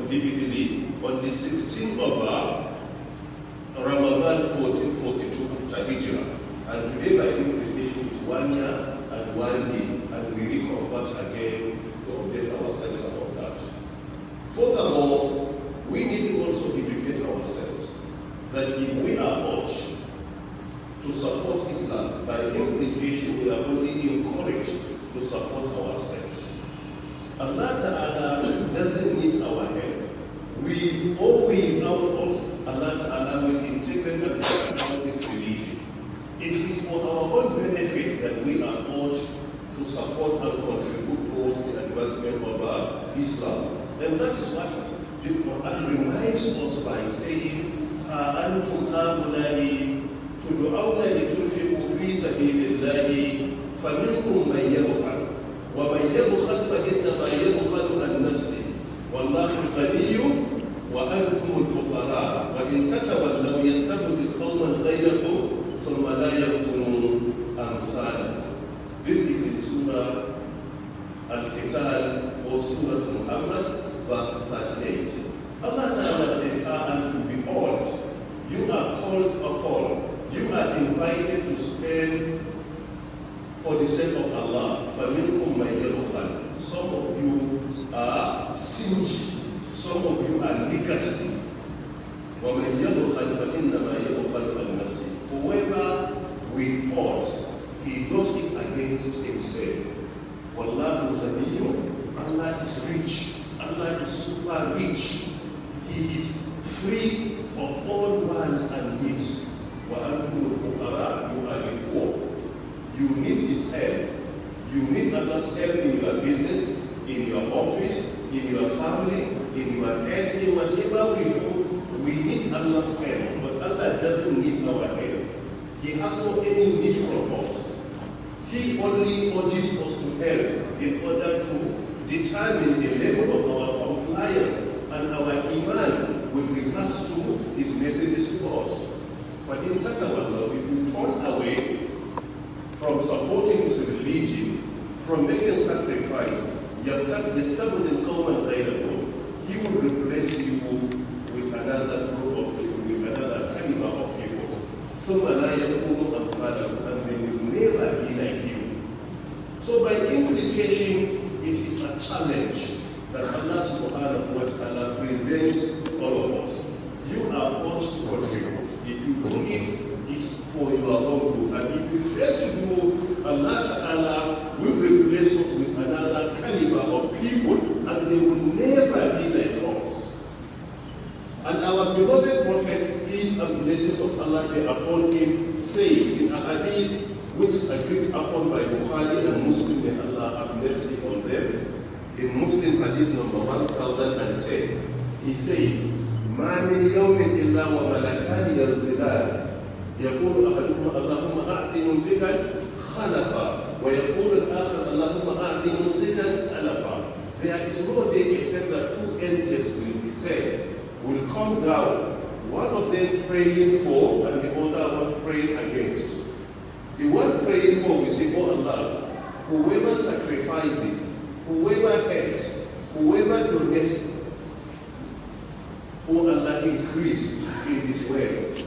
vividly on the 16th of Ramadan 1442 after Hijrah. And today by implication is 1 year and 1 day, and we reconvert again to update ourselves about that. Furthermore, we need to also educate ourselves that if we are urged to support Islam, by implication we are only encouraged to support ourselves. Allah Ta'ala doesn't need our help. With or without us, Allah Ta'ala will integrate and account this religion. It is for our own benefit that we are urged to support and contribute towards the advancement of Islam. And that is what the Quran reminds us by saying, أَنْتُمْ هَؤُلَاءِ تُدْعَوْنَ لِتُنْفِقُوا فِي سَبِيلِ اللَّهِ فَمِنكُم مَّن يَبْخَلُ وَمَن يَبْخَلْ فَإِنَّمَا يَبْخَلُ عَن نَّفْسِهِ وَاللَّهُ الْغَنِيُّ وَأَنْتُمُ الْفُقَرَاءُ وَإِن تَتَوَلَّوْا يَسْتَبْدِلْ قَوْمًا غَيْرَكُمْ ثُمَّ لَا يَكُونُوا أَمْثَالَكُم. This is in Surah Al-Qital or Surah Muhammad, verse 38. Allah Ta'ala says, and to be called, you are called upon, you are invited to spend for the sake of Allah. فَمِنْكُمْ مَن يَبْخَلُ. Some of you are stingy, some of you are negative. وَمَن يَبْخَلْ فَإِنَّمَا يَبْخَلُ عَن نَّفْسِهِ. Whoever withholds, he does it against himself. وَاللَّهُ غَنِيٌّ. Allah is rich. Allah is super rich. He is free of all wants and needs. وَأَنْتُمُ الْفُقَرَاءُ. You are the poor. You need His help. You need Allah's help in your business, in your office, in your family, in your health, in whatever we do. We need Allah's help, but Allah doesn't need our help. He has no any need from us. He only urges us to help in order to determine the level of our compliance and our iman with regards to His messages to us. For in Tatawallah, if we turn away from supporting His religion, from making sacrifice, He will replace you with another group of people, with another caliber of people. And they will never be like you. So by implication, it is a challenge that Allah subhanahu wa ta'ala presents to all of us. You are forced to contribute. If you do it, it's for your own good. And if you fail to do, Allah ta'ala will replace us with another caliber of people, and they will never be like us. And our beloved Prophet, peace and blessings of Allah be upon him, says in a hadith which is agreed upon by Bukhari and Muslim, may Allah have mercy on them. In Muslim hadith number 1010, he says, مَا مِنْ يَوْمٍ إِلَّا وَمَلَكَانِ يَنزِلَانِ يَقُولُ أَحَدُهُمَا اللَّهُمَّ أَعْطِ مُنْفِقًا خَلَفًا وَيَقُولُ الْآخَرُ اللَّهُمَّ أَعْطِ مُمْسِكًا تَلَفًا. There is no day except that two angels will descend, will come down, one of them praying for and the other one praying against. The one praying for will say, oh Allah, whoever sacrifices, whoever helps, whoever donates, oh Allah, increase in his wealth.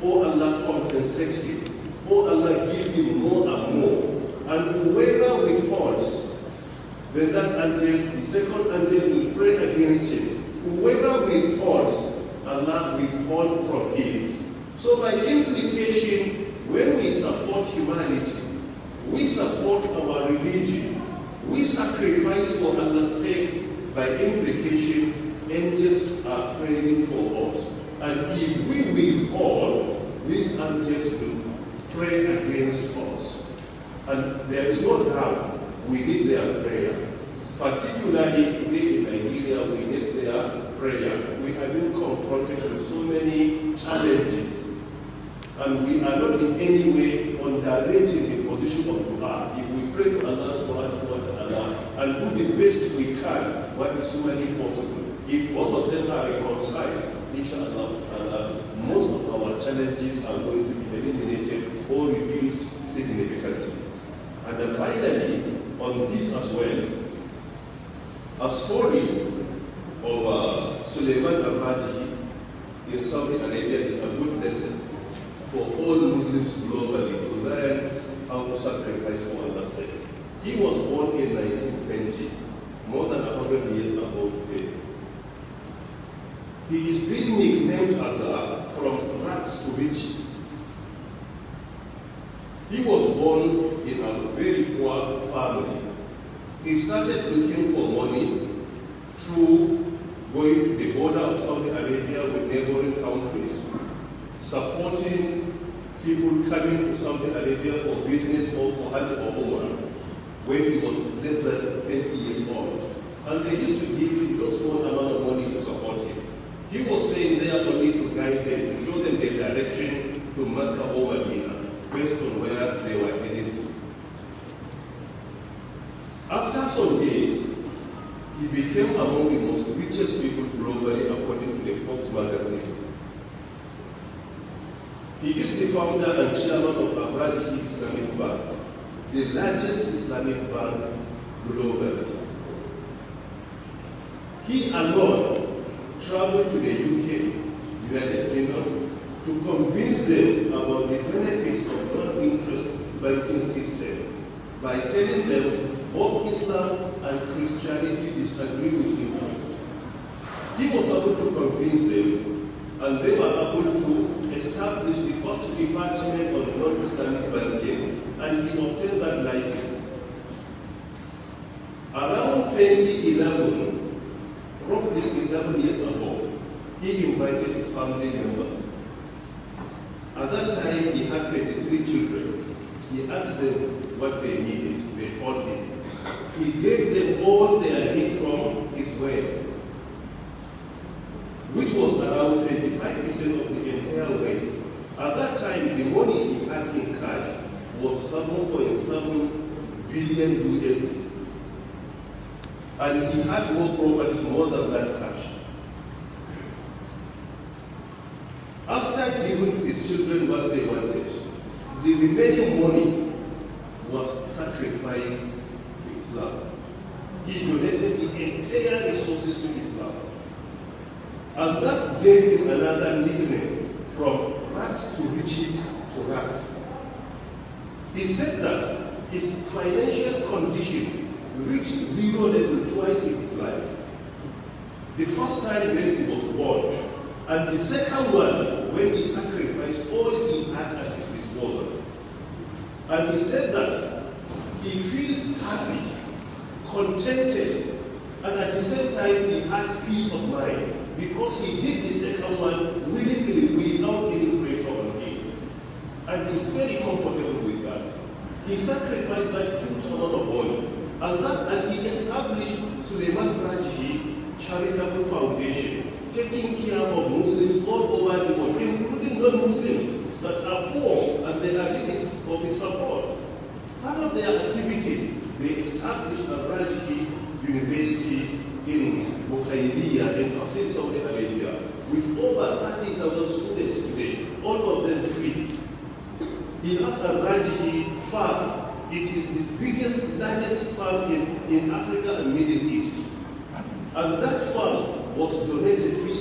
Oh Allah, compensate him. Oh Allah, give him more and more. And whoever withholds, then that angel, the second angel, will pray against him. Whoever withholds, Allah withhold from him. So by implication, when we support humanity, we support our religion, we sacrifice for Allah's sake, by implication, angels are praying for us. And if we withhold, these angels will pray against us. And there is no doubt we need their prayer. Particularly today in Nigeria, we need their prayer. We have been confronted with so many challenges. And we are not in any way underrating the position of Addu'a. If we pray to Allah subhanahu wa ta'ala and do the best we can, what is humanly possible, if both of them are reconciled, inshallah, most of our challenges are going to be eliminated or reduced significantly. And then finally, on this as well, a story of Suleiman al-Mahdi in Saudi Arabia is a good lesson for all Muslims globally to learn how to sacrifice for Allah's sake. He was born in 1920, more than 100 years ago today. He is being nicknamed as from rags to riches. He was born in a very poor family. He started looking for money through going to the border of Saudi Arabia with neighboring countries, supporting people coming to Saudi Arabia for business or for Hajj or Umrah when he was less than 20 years old. And they used to give him a small amount of money to support him. He was staying there only to guide them, to show them the direction to Mecca or Medina, based on where they were heading to. After some days, he became among the most richest people globally according to the Forbes magazine. He is the founder and chairman of Maqari Islamic Bank, the largest Islamic bank globally. He alone traveled to the UK, United Kingdom, to convince them about the benefits of non-interest banking system by telling them both Islam and Christianity disagree with interest. He was able to convince them, and they were able to establish the first department of non-Islamic banking, and he obtained that license. Around 2011, roughly 11 years ago, he invited his family members. At that time, he had 23 children. He asked them what they needed. They told him. He gave them all their need from his wealth, which was around 25% of the entire wealth. At that time, the money he had in cash was 7.7 billion USD. And he had more properties more than that cash. After giving to his children what they wanted, the remaining money was sacrificed to Islam. He donated the entire resources to Islam. And that gave him another nickname, from rags to riches to rags. He said that his financial condition reached zero level twice in his life. The first time when he was born, and the second one when he sacrificed all he had at his disposal. And he said that he feels happy, contented, and at the same time he had peace of mind because he did the second one willingly without any pressure on him. And he's very comfortable with that. He sacrificed that huge amount of money. And he established Suleiman Rajihi Charitable Foundation, taking care of Muslims all over the world, including non-Muslims that are poor and they are needing of his support. Part of their activities, they established a Rajihi University in Maqari in Qasim, Saudi Arabia, with over 30,000 students today, all of them free. He has a Rajihi farm. It is the biggest, largest farm in Africa and Middle East. And that farm was donated $3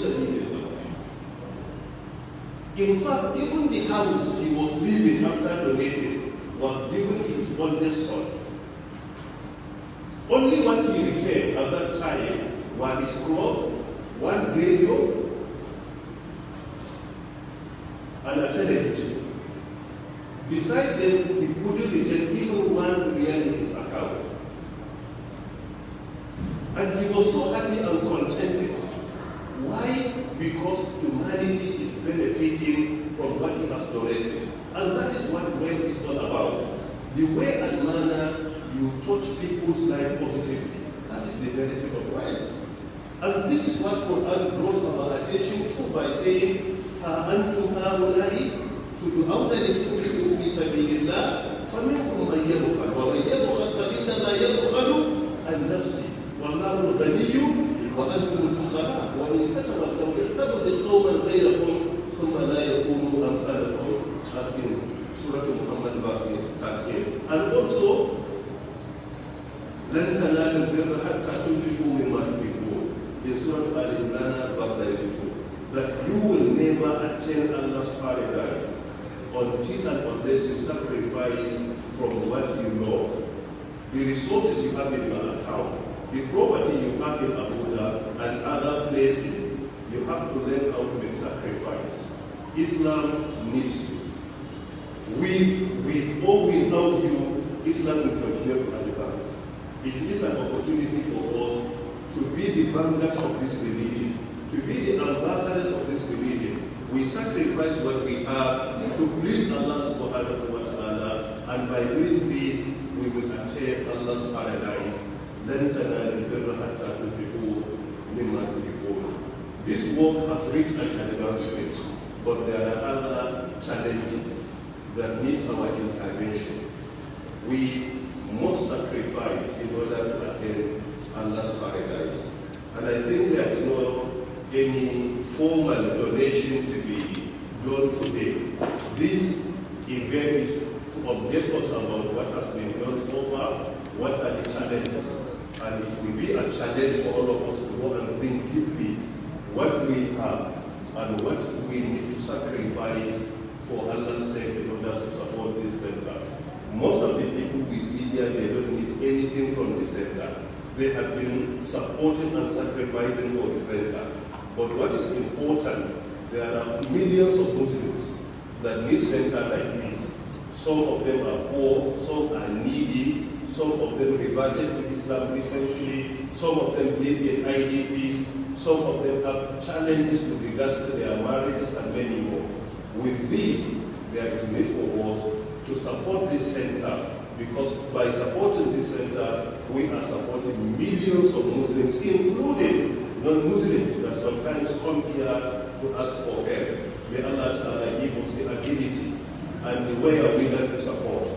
In fact, even the house he was living after donating was given to his oldest son. Only what he retained at that time were his clothes, one radio, and a television. Besides them, he couldn't retain even $1 in his account. And he was so happy and contented. Why? Because humanity is benefiting from what he has donated. And that is what wealth is all about. The way and manner you touch people's life positively, that is the benefit of wealth. And this is what Quran draws our attention to by saying, أَنْتُمْ هَؤُلَاءِ تدعون لتنفقوا في سبيل الله فمنكم من يبخل ومن يبخل فإنما يبخل عن نفسه والله الغني وأنتم الفقراء وإن تتولوا يستبدل قوما غيركم ثم لا يكونوا أمثالكم, as in Surah Muhammad verse 13. And also لن تنالوا البر حتى تنفقوا مما تحبون in Surah Al Imran verse that you will never attain Allah's paradise until and unless you sacrifice from what you love. The resources you have in your account, the property you have in Abuja and other places, you have to learn how to make sacrifice. Islam needs you. With or without you, Islam will continue to advance. It is an opportunity for us to be the vanguards of this religion, to be the ambassadors of this religion. We sacrifice what we have to please Allah subhanahu wa ta'ala, and by doing this, we will attain Allah's paradise. لن تنالوا البر حتى تنفقوا مما تحبون. This work has reached an advancement, but there are other challenges that need our intervention. We must sacrifice in order to attain Allah's paradise. And I think there is no any formal donation to be done today. This event is to update us about what has been done so far, what are the challenges. And it will be a challenge for all of us to go and think deeply what we have and what we need to sacrifice for Allah's sake in order to support this center. Most of the people we see here, they don't need anything from the center. They have been supporting and sacrificing for the center. But what is important, there are millions of Muslims that need center like this. Some of them are poor, some are needy, some of them reverted to Islam recently, some of them live in IDPs, some of them have challenges with regards to their marriages and many more. With this, there is need for us to support this center, because by supporting this center, we are supporting millions of Muslims, including non-Muslims that sometimes come here to ask for help. May Allah Ta'ala give us the ability and the way we have to support.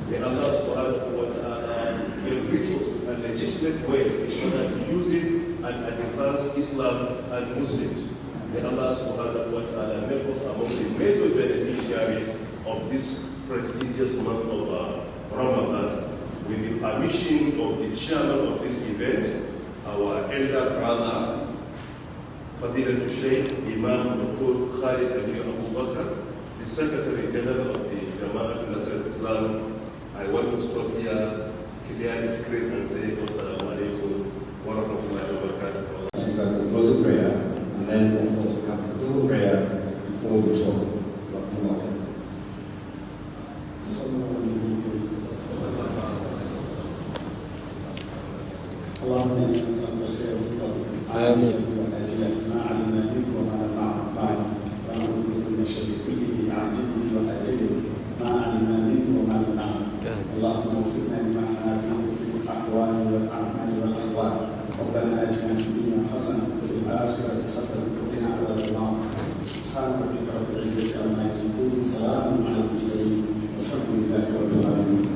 May Allah Subhanahu wa Ta'ala enrich us with a legitimate way in order to use it and advance Islam and Muslims. May Allah Subhanahu wa Ta'ala make us among the major beneficiaries of this prestigious month of Ramadan. With the permission of the chairman of this event, our elder brother, Fadilatul Shaykh Imam Dr. Khalid Ali Abu Bakr, the Secretary General of the Jama'at Nasr Islam, I want to stop here, clear the screen and say, Wassalamu alaikum wa rahmatullahi wa barakatuh. You guys will close the prayer, and then of course we have the civil prayer before the talk. اللهم انا نسالك الخير والعافيه والاجل ما علمنا منه وما لم نعلم بعد ونعوذ بك من الشر كله عاجله واجله ما علمنا منه وما لم نعلم اللهم وفقنا لما حابه في الاقوال والاعمال والاحوال ربنا اتنا في الدنيا حسنه وفي الاخره حسنه وقنا عذاب النار سبحان ربك رب العزه عما يصفون سلام على المرسلين والحمد لله رب العالمين.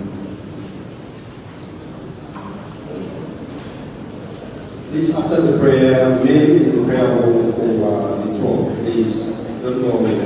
Please, after the prayer, maybe in the prayer hall for the talk, please don't worry.